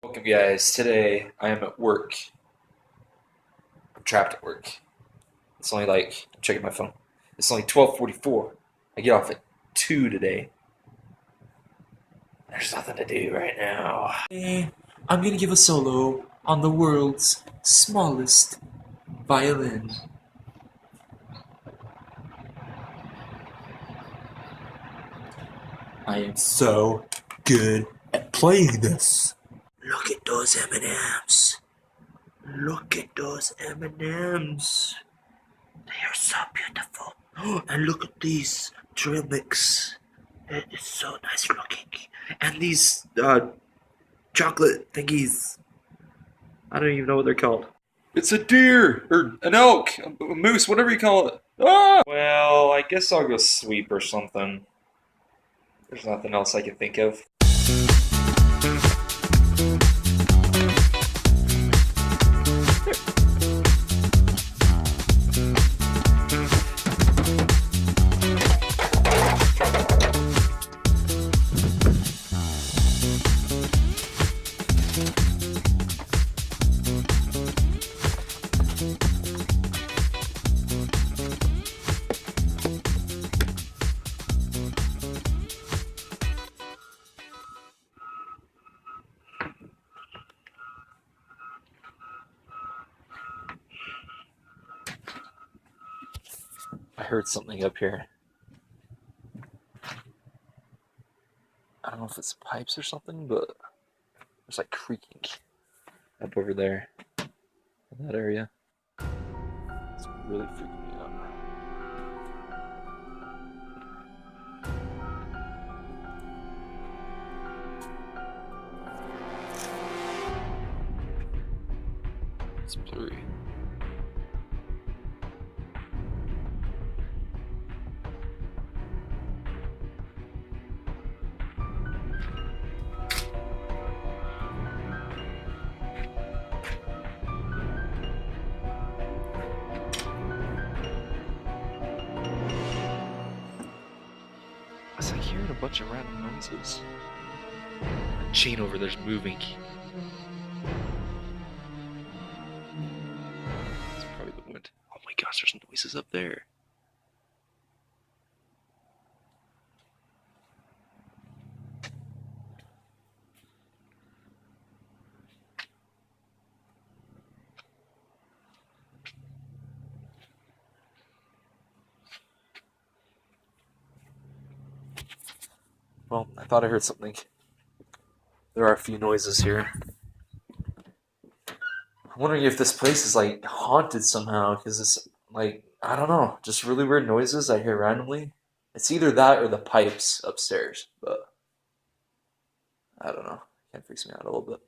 Welcome, guys. Today I am at work. I'm trapped at work. It's only I'm checking my phone. It's only 12:44. I get off at 2 today. There's nothing to do right now. Hey, I'm gonna give a solo on the world's smallest violin. I am so good at playing this. Look at those M&Ms. Look at those M&Ms. They are so beautiful. And look at these trail mix. It is so nice looking. And these chocolate thingies. I don't even know what they're called. It's a deer or an elk, a moose, whatever you call it. Ah! Well, I guess I'll go sweep or something. There's nothing else I can think of. I heard something up here. I don't know if it's pipes or something, but there's like creaking up over there in that area. It's really freaking me out. It's blurry. It's like hearing a bunch of random noises. The chain over there's moving. It's probably the wind. Oh my gosh, there's noises up there. Well, I thought I heard something. There are a few noises here. I'm wondering if this place is like haunted somehow, because it's like, I don't know, just really weird noises I hear randomly. It's either that or the pipes upstairs, but I don't know. Kind of freaks me out a little bit.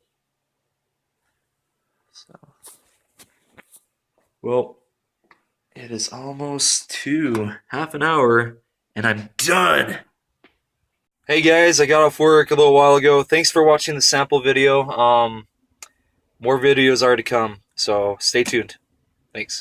So, well, it is almost 2, half an hour, and I'm done. Hey guys, I got off work a little while ago. Thanks for watching the sample video. More videos are to come, so stay tuned. Thanks.